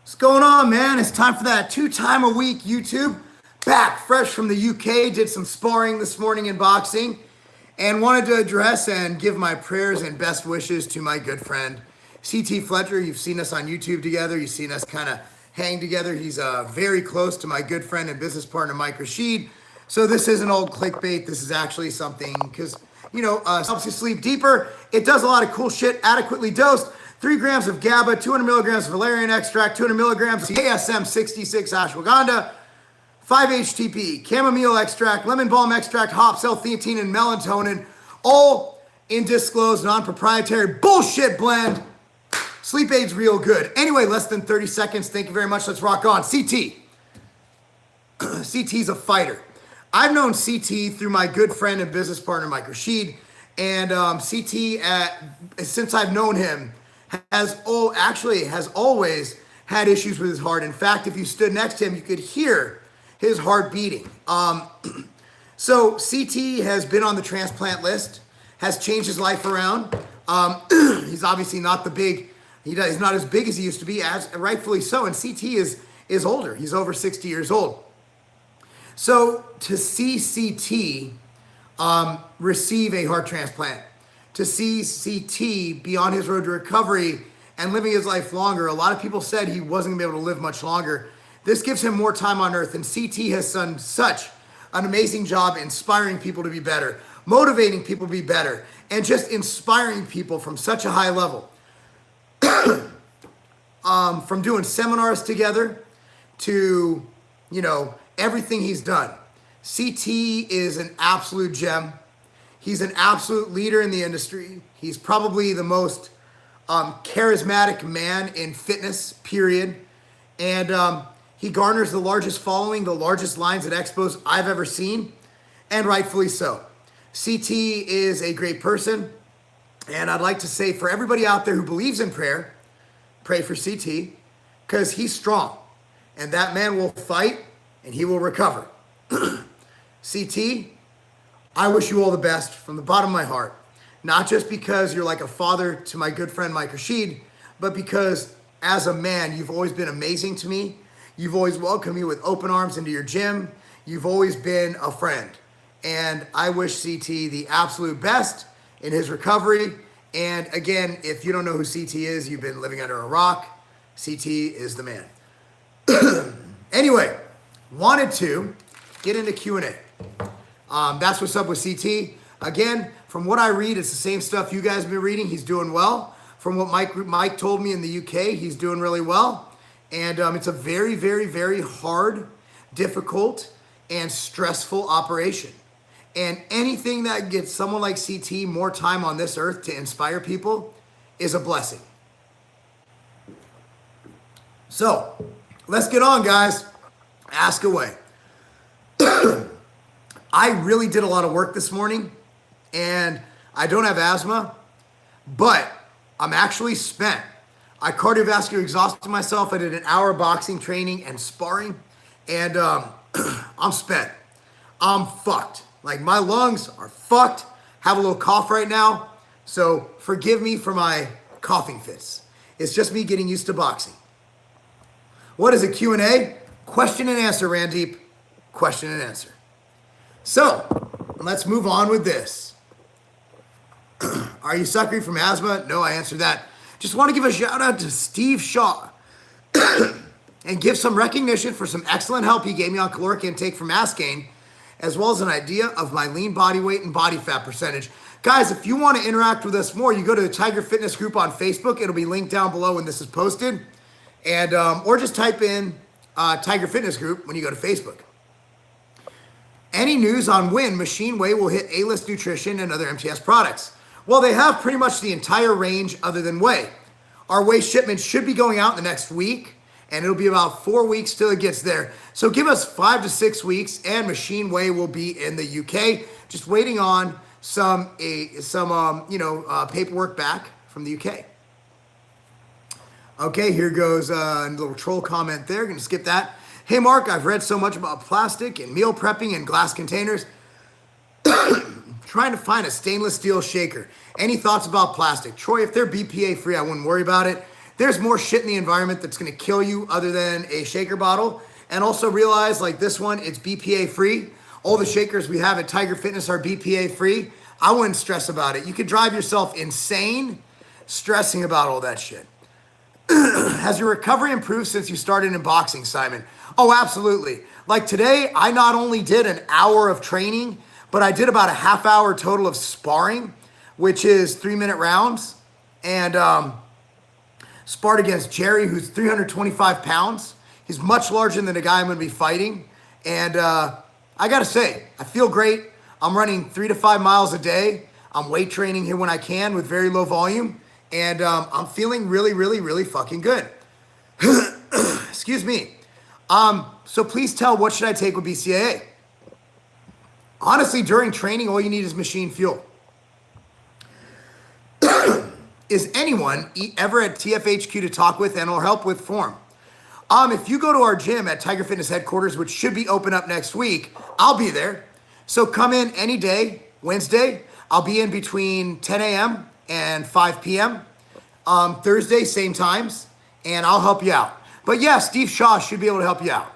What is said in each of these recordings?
What's going on, man? It's time for that 2-time-a-week YouTube. Back fresh from the UK, did some sparring this morning in boxing, and wanted to address and give my prayers and best wishes to my good friend, CT Fletcher. You've seen us on YouTube together. You've seen us kind of hang together. He's very close to my good friend and business partner, Mike Rashid. So this isn't old clickbait. This is actually something, because, helps you sleep deeper. It does a lot of cool shit, adequately dosed. 3 grams of GABA, 200 milligrams of valerian extract, 200 milligrams of ASM 66 ashwagandha, 5 HTP, chamomile extract, lemon balm extract, hops, L-theanine, and melatonin, all in disclosed, non-proprietary bullshit blend. Sleep aid's real good. Anyway, less than 30 seconds. Thank you very much. Let's rock on. CT. CT's a fighter. I've known CT through my good friend and business partner, Mike Rashid, and CT, since I've known him, has always had issues with his heart. In fact, if you stood next to him, you could hear his heart beating. So CT has been on the transplant list, has changed his life around. He's obviously not he's not as big as he used to be, as rightfully so. And CT is older. He's over 60 years old. So to see CT receive a heart transplant, to see CT be on his road to recovery and living his life longer. A lot of people said he wasn't gonna be able to live much longer. This gives him more time on earth, and CT has done such an amazing job inspiring people to be better, motivating people to be better, and just inspiring people from such a high level. From doing seminars together to, everything he's done. CT is an absolute gem. He's an absolute leader in the industry. He's probably the most charismatic man in fitness, period. And he garners the largest following, the largest lines at expos I've ever seen, and rightfully so. CT is a great person. And I'd like to say, for everybody out there who believes in prayer, pray for CT, because he's strong. And that man will fight, and he will recover. CT, I wish you all the best from the bottom of my heart. Not just because you're like a father to my good friend Mike Rashid, but because as a man, you've always been amazing to me. You've always welcomed me with open arms into your gym. You've always been a friend. And I wish CT the absolute best in his recovery. And again, if you don't know who CT is, you've been living under a rock. CT is the man. Anyway, wanted to get into Q&A. That's what's up with CT. Again, from what I read, it's the same stuff you guys have been reading. He's doing well. From what Mike told me in the UK, he's doing really well. And it's a very, very, very hard, difficult, and stressful operation. And anything that gets someone like CT more time on this earth to inspire people is a blessing. So, let's get on, guys. Ask away. I really did a lot of work this morning, and I don't have asthma, but I'm actually spent. I cardiovascular exhausted myself. I did an hour of boxing training and sparring, and I'm spent. I'm fucked. Like, my lungs are fucked. Have a little cough right now, so forgive me for my coughing fits. It's just me getting used to boxing. What is a Q&A? Question and answer, Randeep. Question and answer. So, let's move on with this. Are you suffering from asthma? No, I answered that. Just want to give a shout out to Steve Shaw and give some recognition for some excellent help he gave me on caloric intake for mass gain, as well as an idea of my lean body weight and body fat percentage. Guys, if you want to interact with us more, you go to the Tiger Fitness group on Facebook. It'll be linked down below when this is posted. And or just type in Tiger Fitness group when you go to Facebook. Any news on when Machine Whey will hit A-List Nutrition and other MTS products? Well, they have pretty much the entire range other than whey. Our whey shipment should be going out in the next week, and it'll be about 4 weeks till it gets there. So give us 5 to 6 weeks, and Machine Whey will be in the UK. Just waiting on some paperwork back from the UK. Okay, here goes a little troll comment there. Gonna skip that. Hey, Mark, I've read so much about plastic and meal prepping and glass containers. Trying to find a stainless steel shaker. Any thoughts about plastic? Troy, if they're BPA free, I wouldn't worry about it. there's more shit in the environment that's going to kill you other than a shaker bottle. And also realize, like this one, it's BPA free. All the shakers we have at Tiger Fitness are BPA free. I wouldn't stress about it. You could drive yourself insane stressing about all that shit. Has your recovery improved since you started in boxing, Simon? Oh, absolutely. Like today, I not only did an hour of training, but I did about a half hour total of sparring, which is 3-minute rounds. And sparred against Jerry, who's 325 pounds. He's much larger than the guy I'm going to be fighting. And I got to say, I feel great. I'm running 3 to 5 miles a day. I'm weight training here when I can with very low volume. And I'm feeling really, really, really fucking good. Excuse me. So please tell, what should I take with BCAA? Honestly, during training, all you need is machine fuel. Is anyone ever at TFHQ to talk with and or help with form? If you go to our gym at Tiger Fitness headquarters, which should be open up next week, I'll be there. So come in any day, Wednesday. I'll be in between 10 a.m. and 5 p.m. Thursday, same times, and I'll help you out. But yeah, Steve Shaw should be able to help you out.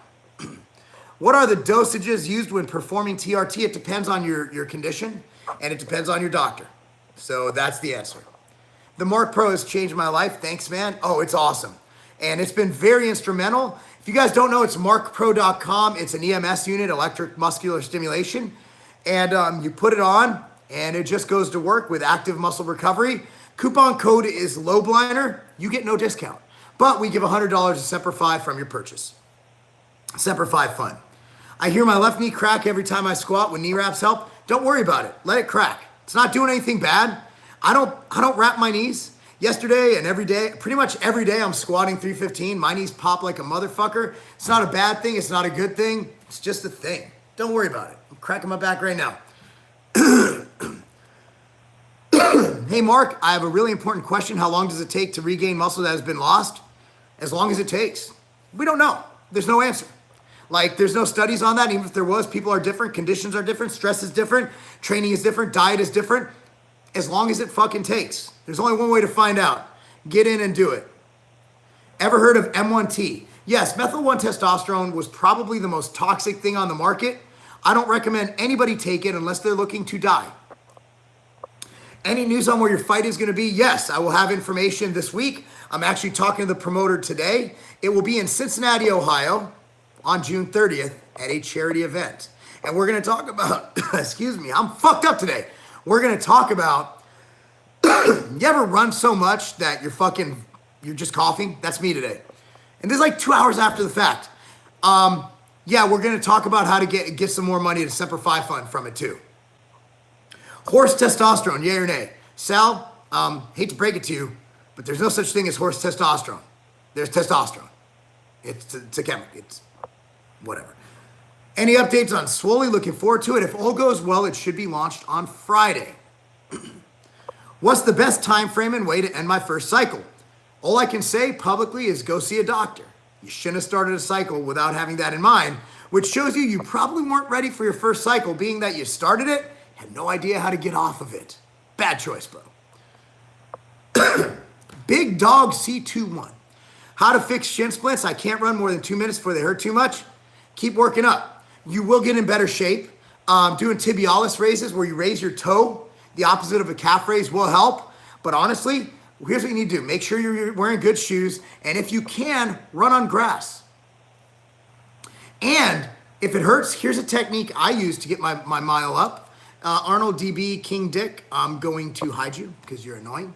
What are the dosages used when performing TRT? It depends on your condition, and it depends on your doctor. So that's the answer. The Marc Pro has changed my life. Thanks, man. Oh, it's awesome. And it's been very instrumental. If you guys don't know, it's marcpro.com. It's an EMS unit, electric muscular stimulation. And you put it on, and it just goes to work with active muscle recovery. Coupon code is Lobliner. You get no discount. But we give $100 to Semper5 from your purchase. Semper5 Fun. I hear my left knee crack every time I squat when knee wraps help. Don't worry about it. Let it crack. It's not doing anything bad. I don't wrap my knees. Yesterday and every day, pretty much every day, I'm squatting 315. My knees pop like a motherfucker. It's not a bad thing. It's not a good thing. It's just a thing. Don't worry about it. I'm cracking my back right now. Hey, Mark, I have a really important question. How long does it take to regain muscle that has been lost? As long as it takes. We don't know. There's no answer. Like, there's no studies on that. Even if there was, people are different. Conditions are different. Stress is different. Training is different. Diet is different. As long as it fucking takes. There's only one way to find out. Get in and do it. Ever heard of M1T? Yes, methyl 1 testosterone was probably the most toxic thing on the market. I don't recommend anybody take it unless they're looking to die. Any news on where your fight is going to be? Yes, I will have information this week. I'm actually talking to the promoter today. It will be in Cincinnati, Ohio on June 30th at a charity event. And we're going to talk about, excuse me, I'm fucked up today. We're going to talk about, you ever run so much that you're just coughing? That's me today. And this is like 2 hours after the fact. Yeah, we're going to talk about how to get some more money to Semper5 Fund from it too. Horse testosterone, yay or nay? Sal, hate to break it to you, but there's no such thing as horse testosterone. There's testosterone. It's a chemical. It's whatever. Any updates on Swoley? Looking forward to it. If all goes well, it should be launched on Friday. What's the best time frame and way to end my first cycle? All I can say publicly is go see a doctor. You shouldn't have started a cycle without having that in mind, which shows you probably weren't ready for your first cycle, being that you started it, had no idea how to get off of it. Bad choice, bro. Big Dog C21. How to fix shin splints. I can't run more than 2 minutes before they hurt too much. Keep working up. You will get in better shape. Doing tibialis raises where you raise your toe, the opposite of a calf raise, will help. But honestly, here's what you need to do. Make sure you're wearing good shoes. And if you can, run on grass. And if it hurts, here's a technique I use to get my mile up. Arnold DB King Dick, I'm going to hide you because you're annoying.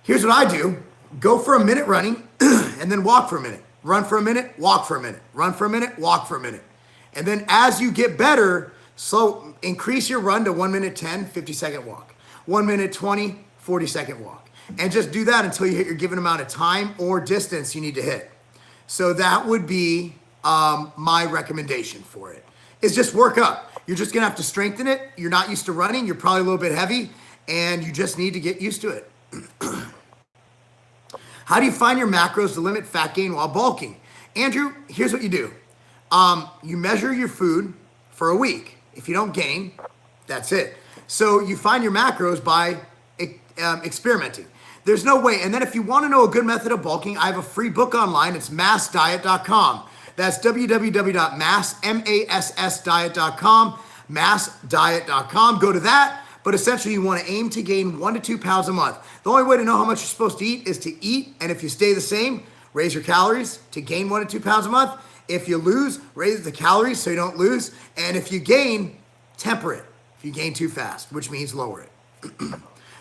Here's what I do. Go for a minute running and then walk for a minute. Run for a minute, walk for a minute. Run for a minute, walk for a minute. And then as you get better, increase your run to 1 minute 10, 50-second walk. 1 minute 20, 40-second walk. And just do that until you hit your given amount of time or distance you need to hit. So that would be my recommendation for it. Is just work up. You're just going to have to strengthen it. You're not used to running. You're probably a little bit heavy, and you just need to get used to it. How do you find your macros to limit fat gain while bulking? Andrew, here's what you do. You measure your food for a week. If you don't gain, that's it. So you find your macros by experimenting. There's no way. And then if you want to know a good method of bulking, I have a free book online. It's massdiet.com. That's www.massdiet.com, massdiet.com. Go to that. But essentially, you want to aim to gain 1 to 2 pounds a month. The only way to know how much you're supposed to eat is to eat. And if you stay the same, raise your calories to gain 1 to 2 pounds a month. If you lose, raise the calories so you don't lose. And if you gain, temper it. If you gain too fast, which means lower it.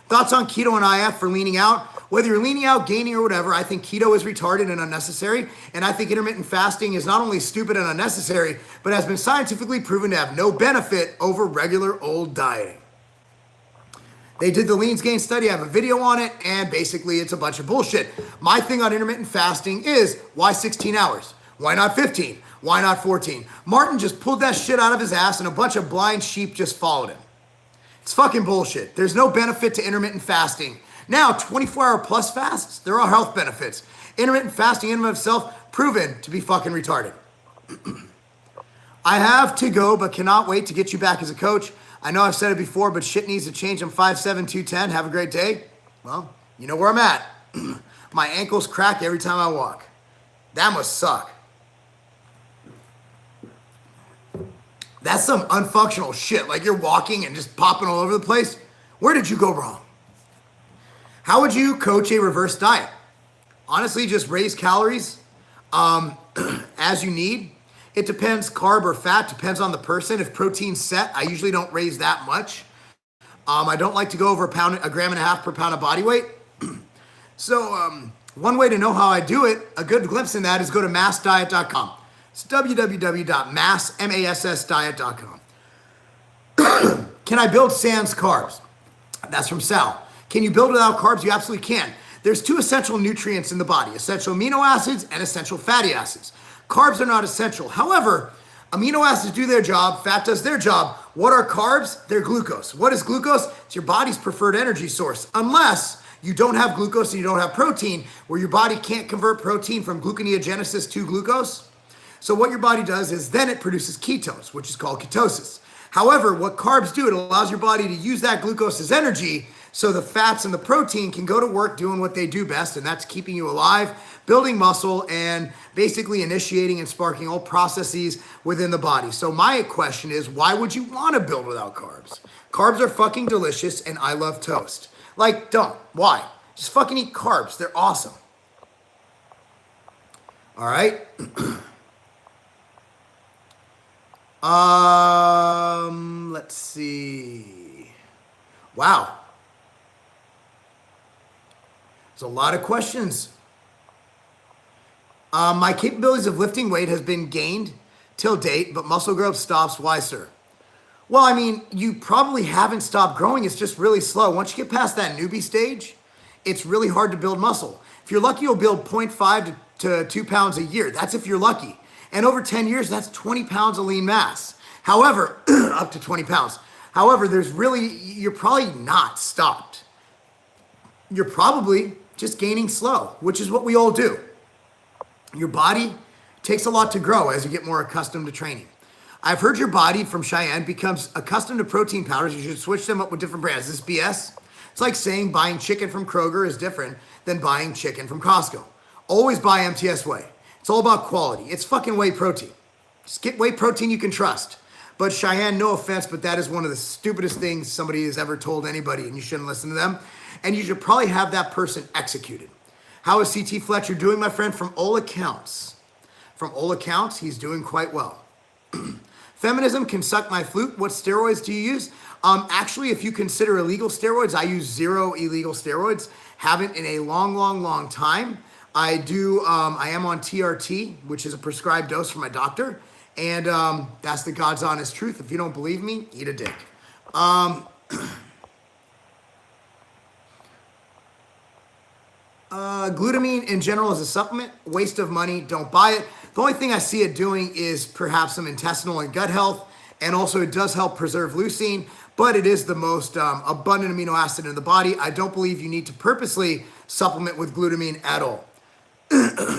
Thoughts on keto and IF for leaning out? Whether you're leaning out, gaining, or whatever, I think keto is retarded and unnecessary. And I think intermittent fasting is not only stupid and unnecessary, but has been scientifically proven to have no benefit over regular old dieting. They did the Leans Gain study. I have a video on it, and basically it's a bunch of bullshit. My thing on intermittent fasting is, why 16 hours? Why not 15? Why not 14? Martin just pulled that shit out of his ass, and a bunch of blind sheep just followed him. It's fucking bullshit. There's no benefit to intermittent fasting. Now, 24-hour plus fasts, there are health benefits. Intermittent fasting in and of itself, proven to be fucking retarded. I have to go, but cannot wait to get you back as a coach. I know I've said it before, but shit needs to change. I'm 5'7", 210. Have a great day. Well, you know where I'm at. My ankles crack every time I walk. That must suck. That's some unfunctional shit. Like you're walking and just popping all over the place. Where did you go wrong? How would you coach a reverse diet? Honestly, just raise calories as you need. It depends, carb or fat, depends on the person. If protein's set, I usually don't raise that much. I don't like to go over a gram and a half per pound of body weight. So one way to know how I do it, a good glimpse in that is go to massdiet.com. It's www.massdiet.com. Can I build sans carbs? That's from Sal. Can you build without carbs? You absolutely can. There's 2 essential nutrients in the body, essential amino acids and essential fatty acids. Carbs are not essential. However, amino acids do their job, fat does their job. What are carbs? They're glucose. What is glucose? It's your body's preferred energy source, unless you don't have glucose and you don't have protein, where your body can't convert protein from gluconeogenesis to glucose. So what your body does is then it produces ketones, which is called ketosis. However, what carbs do, it allows your body to use that glucose as energy so the fats and the protein can go to work doing what they do best, and that's keeping you alive, building muscle, and basically initiating and sparking all processes within the body. So my question is, why would you want to build without carbs? Carbs are fucking delicious, and I love toast. Like, don't. Why? Just fucking eat carbs. They're awesome. All right? Let's see. Wow. There's a lot of questions. My capabilities of lifting weight has been gained till date, but muscle growth stops. Why, sir? Well, I mean, you probably haven't stopped growing. It's just really slow. Once you get past that newbie stage, it's really hard to build muscle. If you're lucky, you'll build 0.5 to 2 pounds a year. That's if you're lucky. And over 10 years, that's 20 pounds of lean mass. However, up to 20 pounds. However, you're probably not stopped. You're probably just gaining slow, which is what we all do. Your body takes a lot to grow as you get more accustomed to training. I've heard your body, from Cheyenne, becomes accustomed to protein powders. You should switch them up with different brands. Is this BS? It's like saying buying chicken from Kroger is different than buying chicken from Costco. Always buy MTS Whey. It's all about quality. It's fucking whey protein. Just get whey protein you can trust. But Cheyenne, no offense, but that is one of the stupidest things somebody has ever told anybody, and you shouldn't listen to them. And you should probably have that person executed. How is CT Fletcher doing, my friend? From all accounts, he's doing quite well. Feminism can suck my flute. What steroids do you use? Actually, if you consider illegal steroids, I use 0 illegal steroids. Haven't in a long, long, long time. I am on TRT, which is a prescribed dose from my doctor. And that's the God's honest truth. If you don't believe me, eat a dick. Glutamine in general is a supplement, waste of money, don't buy it. The only thing I see it doing is perhaps some intestinal and gut health, and also it does help preserve leucine, but it is the most abundant amino acid in the body. I don't believe you need to purposely supplement with glutamine at all.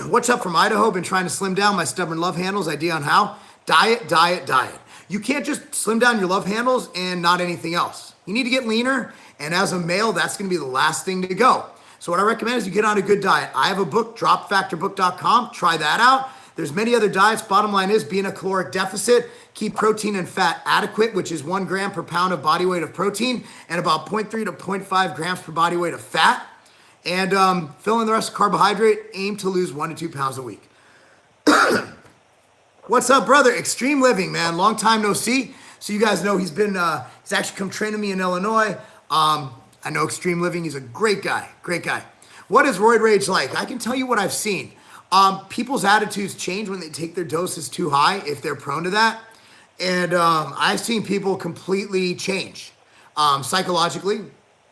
What's up from Idaho? Been trying to slim down my stubborn love handles. Idea on how? Diet, diet, diet. You can't just slim down your love handles and not anything else. You need to get leaner, and as a male, that's going to be the last thing to go. So what I recommend is you get on a good diet. I have a book, dropfactorbook.com. Try that out. There's many other diets. Bottom line is be in a caloric deficit. Keep protein and fat adequate, which is 1 gram per pound of body weight of protein and about 0.3 to 0.5 grams per body weight of fat. And fill in the rest of carbohydrate. Aim to lose 1 to 2 pounds a week. What's up, brother? Extreme Living, man. Long time no see. So you guys know he's actually come train with me in Illinois. I know Extreme Living. He's a great guy. Great guy. What is roid rage like? I can tell you what I've seen. People's attitudes change when they take their doses too high, if they're prone to that. And I've seen people completely change psychologically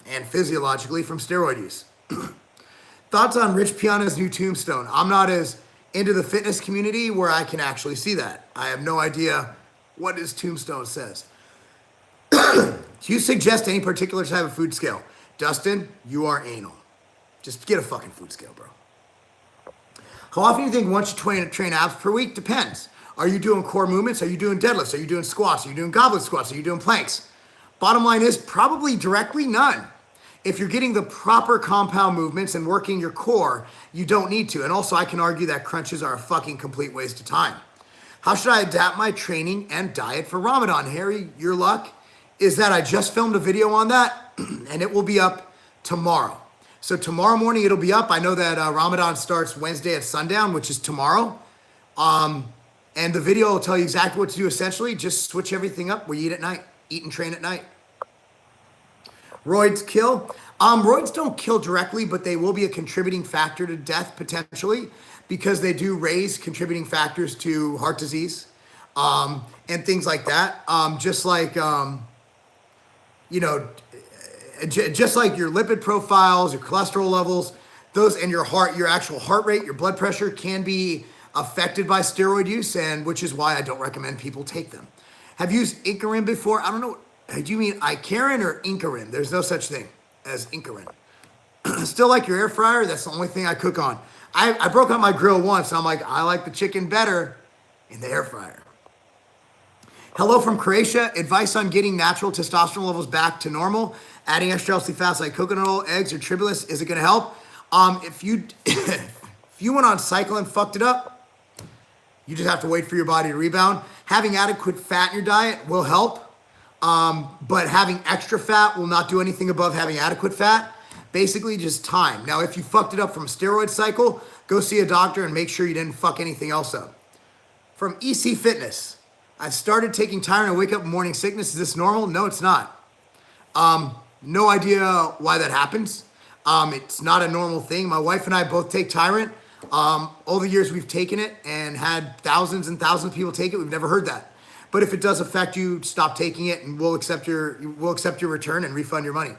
and physiologically from steroid use. Thoughts on Rich Piana's new tombstone? I'm not as into the fitness community where I can actually see that. I have no idea what his tombstone says. Do you suggest any particular type of food scale? Dustin, you are anal. Just get a fucking food scale, bro. How often do you think once you train abs per week? Depends. Are you doing core movements? Are you doing deadlifts? Are you doing squats? Are you doing goblet squats? Are you doing planks? Bottom line is probably directly none. If you're getting the proper compound movements and working your core, you don't need to. And also I can argue that crunches are a fucking complete waste of time. How should I adapt my training and diet for Ramadan? Harry, your luck is that I just filmed a video on that and it will be up tomorrow. So tomorrow morning it'll be up. I know that Ramadan starts Wednesday at sundown, which is tomorrow. And the video will tell you exactly what to do essentially. Just switch everything up. We eat at night, eat and train at night. Roids kill. Roids don't kill directly, but they will be a contributing factor to death potentially because they do raise contributing factors to heart disease and things like that. Just like, just like your lipid profiles, your cholesterol levels, those and your actual heart rate, your blood pressure can be affected by steroid use, and which is why I don't recommend people take them. Have you used Incarin before? I don't know. Do you mean Icarin or Incarin? There's no such thing as Incarin. Still like your air fryer? That's the only thing I cook on. I broke out my grill once. And I'm like, I like the chicken better in the air fryer. Hello from Croatia. Advice on getting natural testosterone levels back to normal. Adding extra healthy fats like coconut oil, eggs, or tribulus. Is it going to help? If you went on cycle and fucked it up, you just have to wait for your body to rebound. Having adequate fat in your diet will help. But having extra fat will not do anything above having adequate fat. Basically just time. Now, if you fucked it up from a steroid cycle, go see a doctor and make sure you didn't fuck anything else up. From EC Fitness, I've started taking Tyron and wake up with morning sickness. Is this normal? No, it's not. No idea why that happens. It's not a normal thing. My wife and I both take Tyrant. All the years we've taken it and had thousands and thousands of people take it, we've never heard that. But if it does affect you, stop taking it and we'll accept your return and refund your money.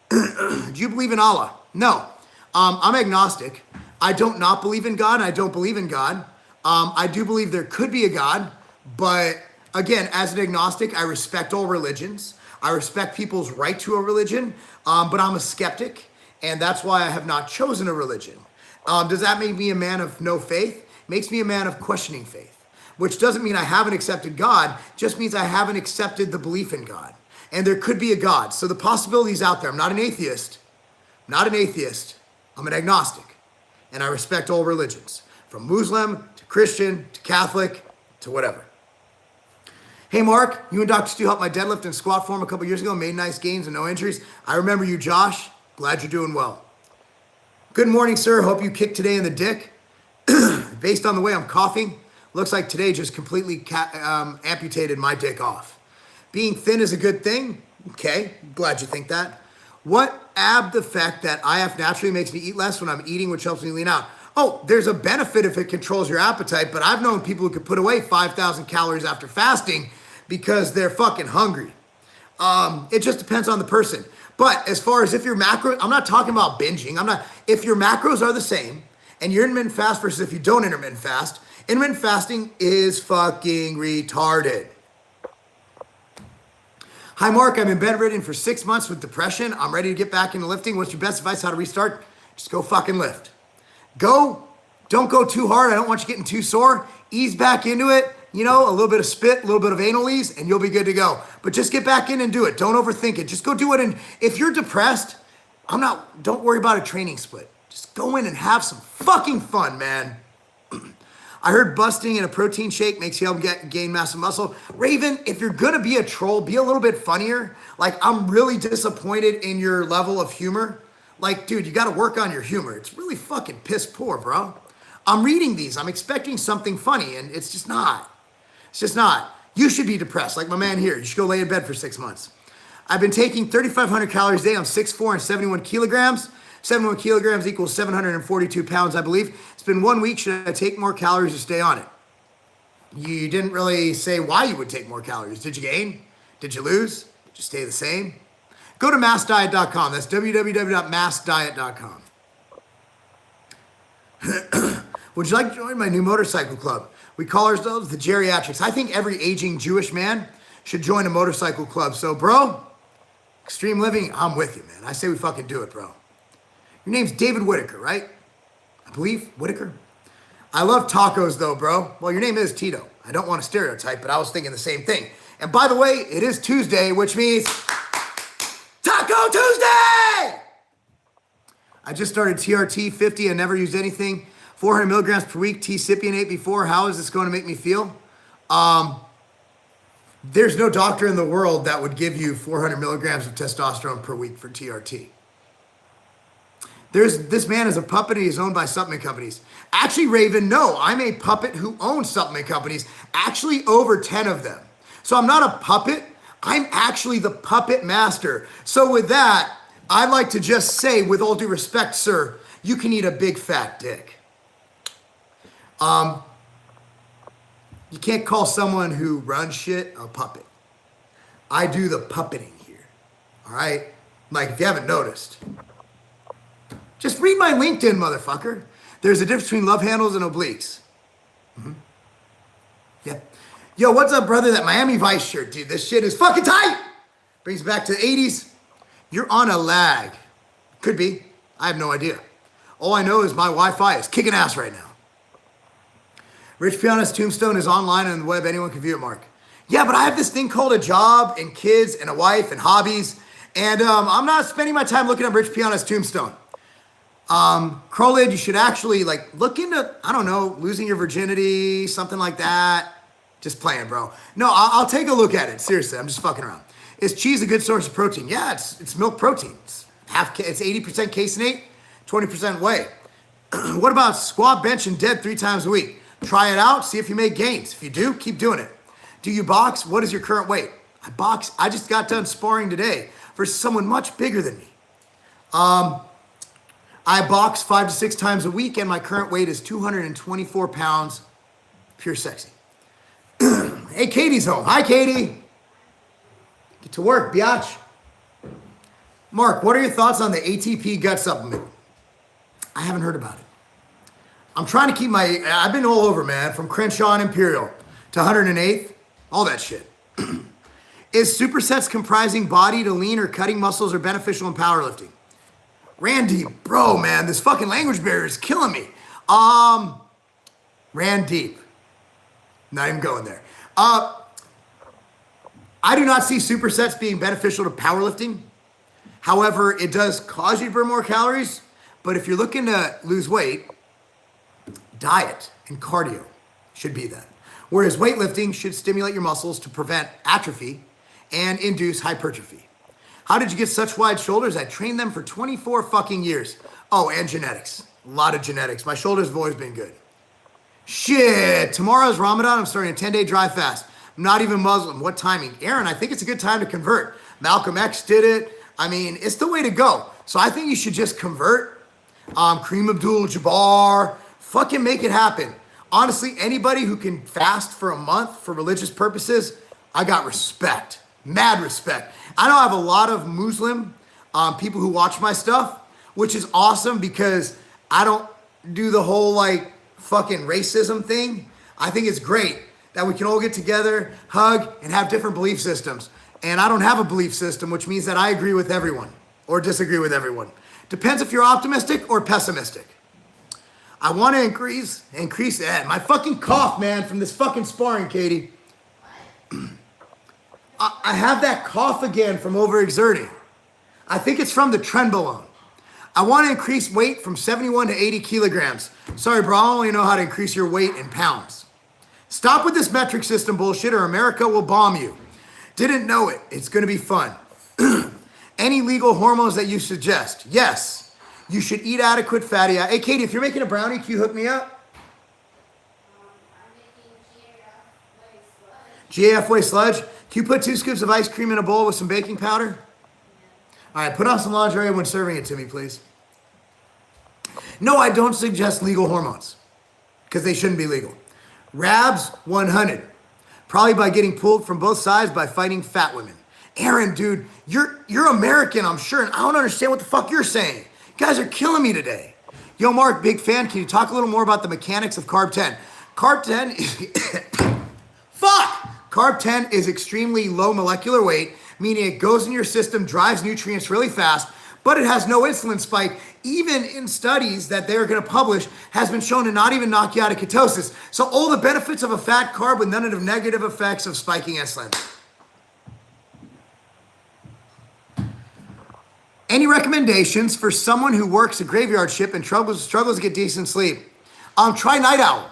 Do you believe in Allah? No. I'm agnostic. I don't not believe in God and I don't believe in God. I do believe there could be a God, but again, as an agnostic, I respect all religions. I respect people's right to a religion, but I'm a skeptic, and that's why I have not chosen a religion. Does that make me a man of no faith? Makes me a man of questioning faith, which doesn't mean I haven't accepted God, just means I haven't accepted the belief in God. And there could be a God. So the possibility is out there. I'm not an atheist. I'm an agnostic. And I respect all religions, from Muslim to Christian to Catholic to whatever. Hey, Mark, you and Dr. Stu helped my deadlift and squat form a couple years ago, made nice gains and no injuries. I remember you, Josh. Glad you're doing well. Good morning, sir. Hope you kicked today in the dick. Based on the way I'm coughing, looks like today just completely amputated my dick off. Being thin is a good thing. Okay, glad you think that. What ab the fact that IF naturally makes me eat less when I'm eating, which helps me lean out? Oh, there's a benefit if it controls your appetite, but I've known people who could put away 5,000 calories after fasting because they're fucking hungry. It just depends on the person. But as far as if your macros, I'm not talking about binging. If your macros are the same and you're intermittent fast versus if you don't intermittent fasting is fucking retarded. Hi, Mark. I've been bedridden for 6 months with depression. I'm ready to get back into lifting. What's your best advice how to restart? Just go fucking lift. Don't go too hard. I don't want you getting too sore. Ease back into it. You know, a little bit of spit, a little bit of anal ease, and you'll be good to go. But just get back in and do it. Don't overthink it. Just go do it. And if you're depressed, don't worry about a training split. Just go in and have some fucking fun, man. I heard busting in a protein shake makes you help gain massive muscle. Raven, if you're gonna be a troll, be a little bit funnier. Like, I'm really disappointed in your level of humor. Like, dude, you gotta work on your humor. It's really fucking piss poor, bro. I'm reading these, I'm expecting something funny, and it's just not. It's just not. You should be depressed, like my man here. You should go lay in bed for 6 months. I've been taking 3,500 calories a day. I'm 6'4" and 71 kilograms. 71 kilograms equals 742 pounds, I believe. It's been 1 week. Should I take more calories or stay on it? You didn't really say why you would take more calories. Did you gain? Did you lose? Did you stay the same? Go to massdiet.com. That's www.massdiet.com. Would you like to join my new motorcycle club? We call ourselves the Geriatrics. I think every aging Jewish man should join a motorcycle club. So, bro, extreme living, I'm with you, man. I say we fucking do it, bro. Your name's David Whitaker, right? I believe, Whitaker. I love tacos though, bro. Well, your name is Tito. I don't want to stereotype, but I was thinking the same thing. And by the way, it is Tuesday, which means Taco Tuesday! I just started TRT 50 and never used anything. 400 milligrams per week, T-Cypionate before. How is this going to make me feel? There's no doctor in the world that would give you 400 milligrams of testosterone per week for TRT. This man is a puppet and he's owned by supplement companies. Actually, Raven, no, I'm a puppet who owns supplement companies, actually over 10 of them. So I'm not a puppet, I'm actually the puppet master. So with that, I'd like to just say, with all due respect, sir, you can eat a big fat dick. You can't call someone who runs shit a puppet. I do the puppeting here, all right? Like, if you haven't noticed. Just read my LinkedIn, motherfucker. There's a difference between love handles and obliques. Mm-hmm. Yeah. Yo, what's up, brother? That Miami Vice shirt, dude. This shit is fucking tight. Brings back to the 80s. You're on a lag. Could be. I have no idea. All I know is my Wi-Fi is kicking ass right now. Rich Piana's tombstone is online on the web. Anyone can view it, Mark. Yeah, but I have this thing called a job and kids and a wife and hobbies. And I'm not spending my time looking up Rich Piana's tombstone. Crowlid, you should actually like look into, I don't know, losing your virginity, something like that. Just playing, bro. No, I'll take a look at it. Seriously, I'm just fucking around. Is cheese a good source of protein? Yeah, it's milk protein. It's 80% caseinate, 20% whey. What about squat, bench, and dead 3 times a week? Try it out, see if you make gains. If you do, keep doing it. Do you box? What is your current weight? I box. I just got done sparring today versus someone much bigger than me. I box 5 to 6 times a week, and my current weight is 224 pounds. Pure sexy. Hey, Katie's home. Hi, Katie. Get to work, biatch. Mark, what are your thoughts on the ATP gut supplement? I haven't heard about it. I'm trying to keep I've been all over, man, from Crenshaw and Imperial to 108th, all that shit. Is supersets comprising body to lean or cutting muscles are beneficial in powerlifting? Randy, bro, man, this fucking language barrier is killing me. Randeep. Not even going there. I do not see supersets being beneficial to powerlifting. However, it does cause you to burn more calories. But if you're looking to lose weight, diet and cardio should be that. Whereas weightlifting should stimulate your muscles to prevent atrophy and induce hypertrophy. How did you get such wide shoulders? I trained them for 24 fucking years. Oh, and genetics. A lot of genetics. My shoulders have always been good. Shit, tomorrow's Ramadan. I'm starting a 10-day dry fast. I'm not even Muslim. What timing? Aaron, I think it's a good time to convert. Malcolm X did it. I mean, it's the way to go. So I think you should just convert. Kareem Abdul-Jabbar. Fucking make it happen. Honestly, anybody who can fast for a month for religious purposes, I got respect. Mad respect. I know I have a lot of Muslim people who watch my stuff, which is awesome because I don't do the whole like fucking racism thing. I think it's great that we can all get together, hug, and have different belief systems. And I don't have a belief system, which means that I agree with everyone or disagree with everyone. Depends if you're optimistic or pessimistic. I want to increase that. My fucking cough, man, from this fucking sparring, Katie. I have that cough again from overexerting. I think it's from the trenbolone. I want to increase weight from 71 to 80 kilograms. Sorry, bro, I only know how to increase your weight in pounds. Stop with this metric system bullshit or America will bomb you. Didn't know it. It's going to be fun. Any legal hormones that you suggest? Yes. You should eat adequate fatty acids. Hey, Katie, if you're making a brownie, can you hook me up? I'm making GAF whey sludge. Can you put 2 scoops of ice cream in a bowl with some baking powder? All right, put on some lingerie when serving it to me, please. No, I don't suggest legal hormones because they shouldn't be legal. Rabs 100. Probably by getting pulled from both sides by fighting fat women. Aaron, dude, you're American, I'm sure, and I don't understand what the fuck you're saying. You guys are killing me today. Yo, Mark, big fan. Can you talk a little more about the mechanics of Carb 10? Carb 10 is... Fuck! Carb 10 is extremely low molecular weight, meaning it goes in your system, drives nutrients really fast, but it has no insulin spike. Even in studies that they're going to publish, has been shown to not even knock you out of ketosis. So all the benefits of a fat carb with none of the negative effects of spiking insulin. Any recommendations for someone who works a graveyard shift and struggles to get decent sleep? Try Night Owl.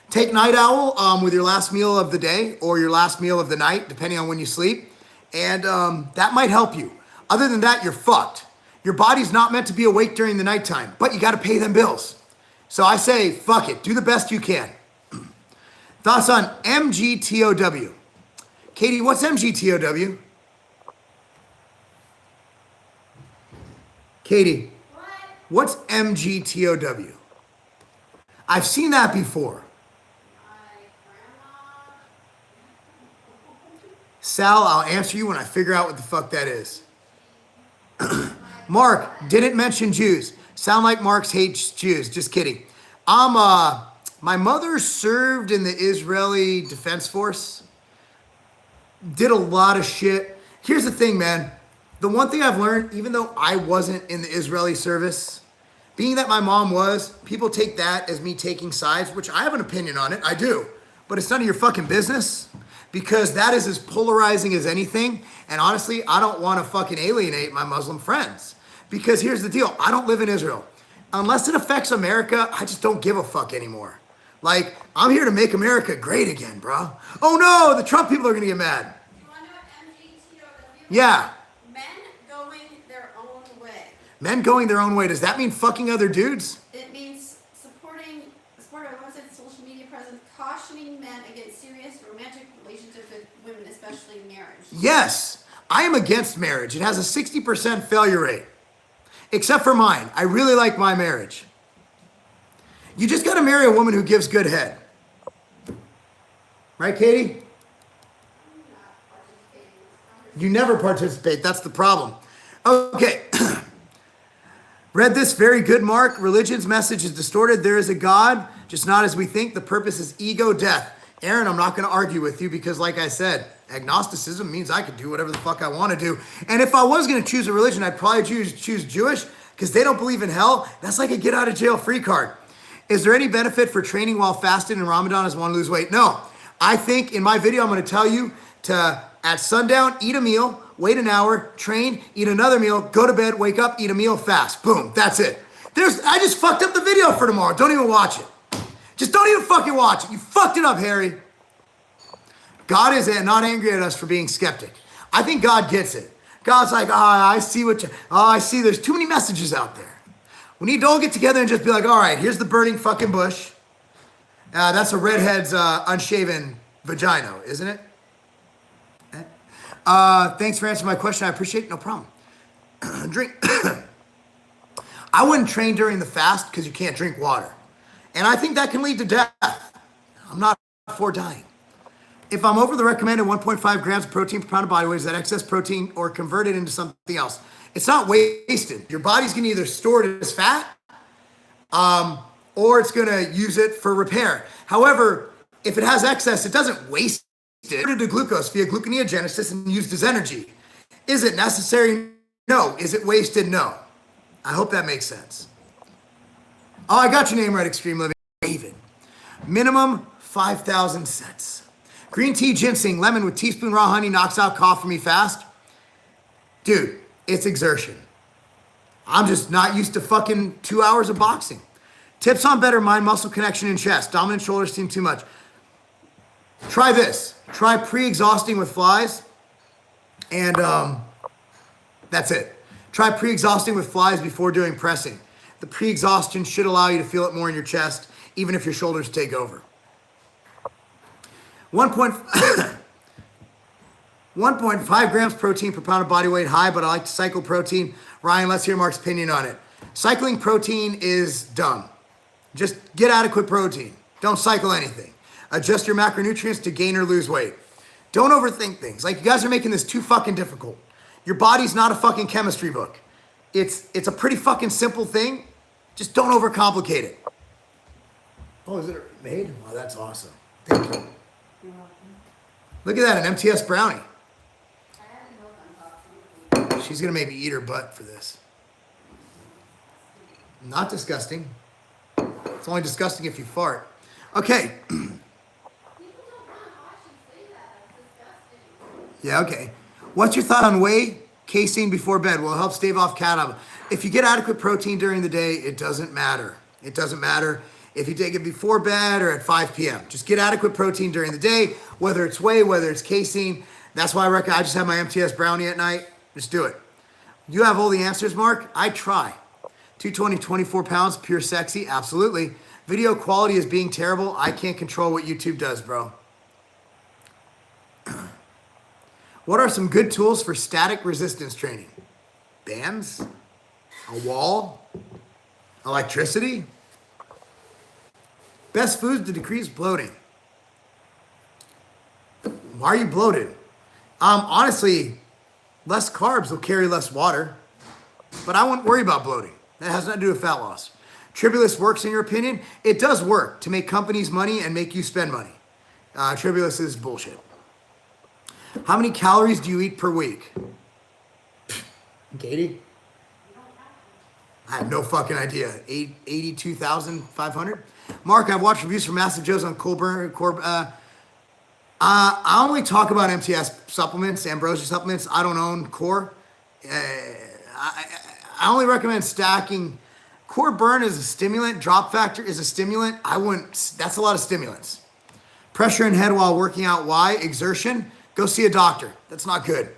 Take Night Owl with your last meal of the day or your last meal of the night, depending on when you sleep. And that might help you. Other than that, you're fucked. Your body's not meant to be awake during the nighttime, but you got to pay them bills. So I say, fuck it. Do the best you can. Thoughts on MGTOW? Katie, what's MGTOW? Katie, what's MGTOW? I've seen that before. Sal, I'll answer you when I figure out what the fuck that is. Mark, didn't mention Jews. Sound like Mark's hates Jews. Just kidding. My mother served in the Israeli Defense Force. Did a lot of shit. Here's the thing, man. The one thing I've learned, even though I wasn't in the Israeli service, being that my mom was, people take that as me taking sides, which I have an opinion on it. I do. But it's none of your fucking business because that is as polarizing as anything. And honestly, I don't want to fucking alienate my Muslim friends because here's the deal. I don't live in Israel. Unless it affects America, I just don't give a fuck anymore. Like, I'm here to make America great again, bro. Oh no, the Trump people are going to get mad. You want to know what MGTOW? Yeah. Men going their own way. Men going their own way. Does that mean fucking other dudes? It means supporting a website and social media presence, cautioning men against serious romantic relationships with women, especially marriage. Yes. I am against marriage. It has a 60% failure rate. Except for mine. I really like my marriage. You just got to marry a woman who gives good head. Right, Katie? You never participate. That's the problem. Okay. Read this. Very good, Mark. Religion's message is distorted. There is a God, just not as we think. The purpose is ego death. Aaron, I'm not going to argue with you because, like I said, agnosticism means I can do whatever the fuck I want to do. And if I was going to choose a religion, I'd probably choose Jewish because they don't believe in hell. That's like a get out of jail free card. Is there any benefit for training while fasting in Ramadan as one to lose weight? No. I think in my video, I'm going to tell you to, at sundown, eat a meal, wait an hour, train, eat another meal, go to bed, wake up, eat a meal, fast. Boom. That's it. I just fucked up the video for tomorrow. Don't even watch it. Just don't even fucking watch it. You fucked it up, Harry. God is not angry at us for being skeptic. I think God gets it. God's like, I see there's too many messages out there. We need to all get together and just be like, all right, here's the burning fucking bush. That's a redhead's unshaven vagina, isn't it? Thanks for answering my question. I appreciate it. No problem. Drink. I wouldn't train during the fast because you can't drink water. And I think that can lead to death. I'm not for dying. If I'm over the recommended 1.5 grams of protein per pound of body weight, is that excess protein or convert it into something else? It's not wasted. Your body's going to either store it as fat or it's going to use it for repair. However, if it has excess, it doesn't waste it. Converted to glucose via gluconeogenesis and used as energy. Is it necessary? No. Is it wasted? No. I hope that makes sense. Oh, I got your name right, Extreme Living. David. Minimum 5,000 sets. Green tea, ginseng, lemon with teaspoon raw honey knocks out cough for me fast. Dude, it's exertion. I'm just not used to fucking 2 hours of boxing. Tips on better mind muscle connection in chest. Dominant shoulders seem too much. Try this. Try pre-exhausting with flies. And that's it. Try pre-exhausting with flies before doing pressing. The pre-exhaustion should allow you to feel it more in your chest, even if your shoulders take over. 1.5 grams protein per pound of body weight, high, but I like to cycle protein. Ryan, let's hear Mark's opinion on it. Cycling protein is dumb. Just get adequate protein. Don't cycle anything. Adjust your macronutrients to gain or lose weight. Don't overthink things. Like, you guys are making this too fucking difficult. Your body's not a fucking chemistry book. It's a pretty fucking simple thing. Just don't overcomplicate it. Oh, is it made? Oh, that's awesome. Thank you. Look at that, an MTS brownie. She's gonna make me eat her butt for this. Not disgusting. It's only disgusting if you fart. Okay. Yeah, okay. What's your thought on whey casein before bed? Will it help stave off cat eyes? If you get adequate protein during the day, it doesn't matter. It doesn't matter if you take it before bed or at 5 p.m. Just get adequate protein during the day, whether it's whey, whether it's casein. That's why I just have my MTS brownie at night. Just do it. You have all the answers, Mark? I try. 220, 24 pounds, pure sexy? Absolutely. Video quality is being terrible. I can't control what YouTube does, bro. What are some good tools for static resistance training? Bands? A wall? Electricity? Best foods to decrease bloating. Why are you bloated? Honestly, less carbs will carry less water, but I wouldn't worry about bloating. That has nothing to do with fat loss. Tribulus works in your opinion? It does work to make companies money and make you spend money. Tribulus is bullshit. How many calories do you eat per week? Katie? I have no fucking idea. 82,500? Mark, I've watched reviews from Massive Joe's on I only talk about MTS supplements, Ambrosia supplements. I don't own Core. I only recommend stacking. Core Burn is a stimulant. Drop Factor is a stimulant. That's a lot of stimulants. Pressure in head while working out. Why? Exertion. Go see a doctor. That's not good.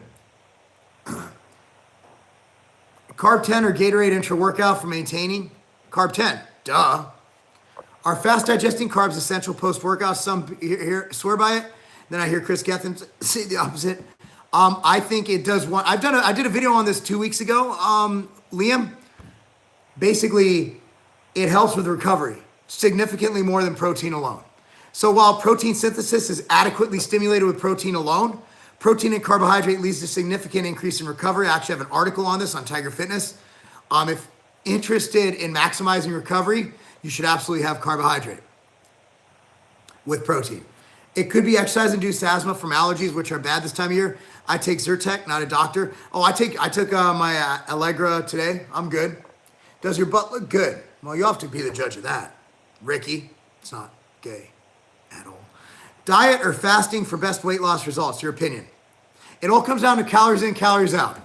Carb 10 or Gatorade intra-workout for maintaining? Carb 10. Duh. Are fast digesting carbs essential post-workout? Some here swear by it. Then I hear Chris Gethin say the opposite. I think it does one. I did a video on this 2 weeks ago, Liam. Basically, it helps with recovery significantly more than protein alone. So while protein synthesis is adequately stimulated with protein alone, protein and carbohydrate leads to significant increase in recovery. I actually have an article on this on Tiger Fitness. If interested in maximizing recovery, you should absolutely have carbohydrate with protein. It could be exercise-induced asthma from allergies, which are bad this time of year. I take Zyrtec, not a doctor. Oh, I took my Allegra today. I'm good. Does your butt look good? Well, you have to be the judge of that. Ricky, it's not gay at all. Diet or fasting for best weight loss results, your opinion. It all comes down to calories in, calories out.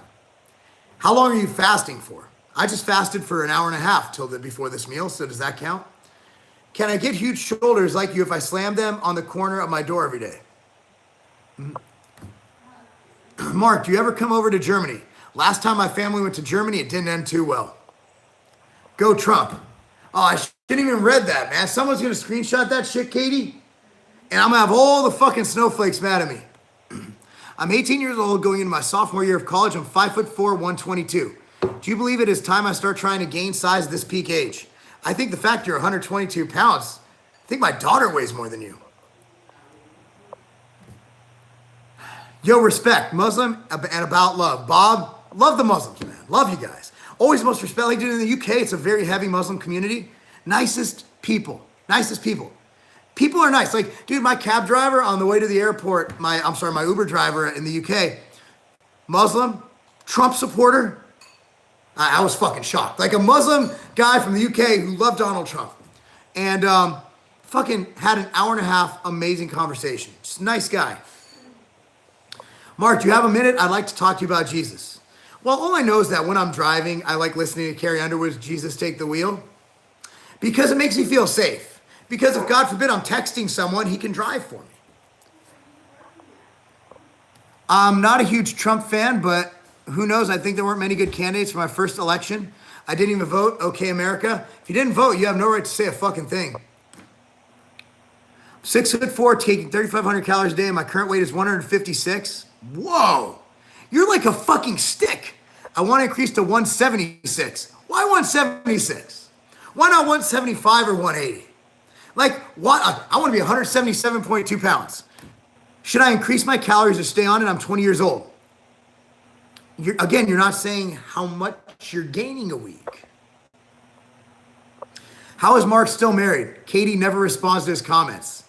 How long are you fasting for? I just fasted for an hour and a half before this meal, so does that count? Can I get huge shoulders like you if I slam them on the corner of my door every day? Mark, do you ever come over to Germany? Last time my family went to Germany, it didn't end too well. Go Trump. Oh, I shouldn't even read that, man. Someone's going to screenshot that shit, Katie, and I'm going to have all the fucking snowflakes mad at me. I'm 18 years old going into my sophomore year of college. I'm 5'4", 122. Do you believe it is time I start trying to gain size at this peak age? I think the fact you're 122 pounds, I think my daughter weighs more than you. Yo, respect, Muslim and about love. Bob, love the Muslims, man. Love you guys. Always most respect. Like, dude, in the UK, it's a very heavy Muslim community. Nicest people. Nicest people. People are nice. Like, dude, my cab driver on the way to the airport, my Uber driver in the UK, Muslim, Trump supporter. I was fucking shocked. Like a Muslim guy from the UK who loved Donald Trump. And fucking had an hour and a half amazing conversation. Just a nice guy. Mark, do you have a minute? I'd like to talk to you about Jesus. Well, all I know is that when I'm driving, I like listening to Carrie Underwood's Jesus Take the Wheel because it makes me feel safe. Because if, God forbid, I'm texting someone, he can drive for me. I'm not a huge Trump fan, but who knows? I think there weren't many good candidates for my first election. I didn't even vote. Okay, America. If you didn't vote, you have no right to say a fucking thing. 6'4", taking 3,500 calories a day, and my current weight is 156. Whoa. You're like a fucking stick. I want to increase to 176. Why 176? Why not 175 or 180? Like, what? I want to be 177.2 pounds. Should I increase my calories or stay on it? I'm 20 years old. Again, you're not saying how much you're gaining a week. How is Mark still married? Katie never responds to his comments.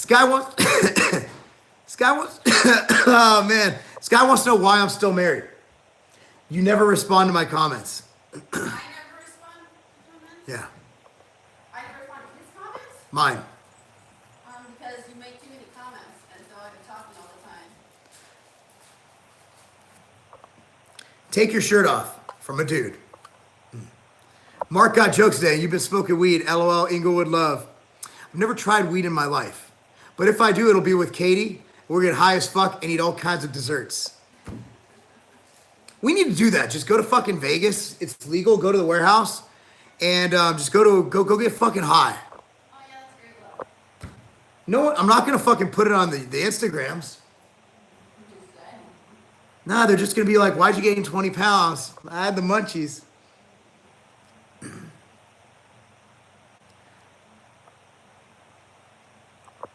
What? This guy wants... oh, man. This guy wants to know why I'm still married. You never respond to my comments. I never respond to comments? Yeah. I never respond to his comments? Mine. Because you make too many comments, and so I'm talking all the time. Take your shirt off from a dude. Mark got jokes today. You've been smoking weed. LOL, Inglewood love. I've never tried weed in my life. But if I do, it'll be with Katie. We'll get high as fuck and eat all kinds of desserts. We need to do that. Just go to fucking Vegas. It's legal. Go to the warehouse. And just go get fucking high. Oh, yeah, that's great, love. No, I'm not going to fucking put it on the Instagrams. Nah, they're just going to be like, why'd you gain 20 pounds? I had the munchies.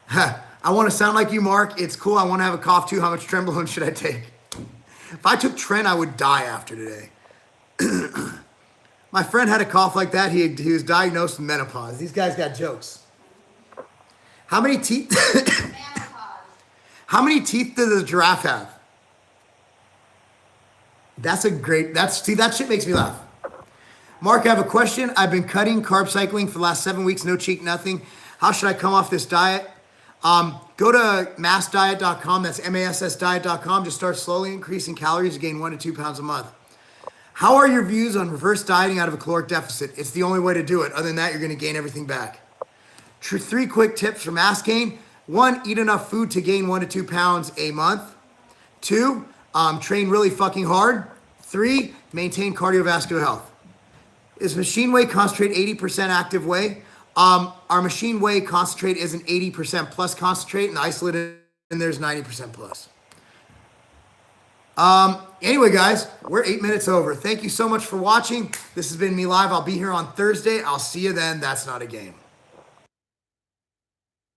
I want to sound like you, Mark. It's cool. I want to have a cough too. How much Trenbolone should I take? If I took Tren, I would die after today. My friend had a cough like that. He was diagnosed with menopause. These guys got jokes. How many teeth? How many teeth does a giraffe have? That's a great. See, that shit makes me laugh. Mark, I have a question. I've been cutting carb cycling for the last 7 weeks. No cheat, nothing. How should I come off this diet? Go to massdiet.com. That's massdiet.com. Just start slowly increasing calories to gain 1 to 2 pounds a month. How are your views on reverse dieting out of a caloric deficit? It's the only way to do it. Other than that, you're going to gain everything back. 3 quick tips for mass gain. 1, eat enough food to gain 1 to 2 pounds a month. 2, train really fucking hard. 3, maintain cardiovascular health. Is machine whey concentrate 80% active whey? Our machine whey concentrate is an 80% plus concentrate, and isolated, and there's 90% plus. Anyway, guys, we're 8 minutes over. Thank you so much for watching. This has been me live. I'll be here on Thursday. I'll see you then. That's not a game.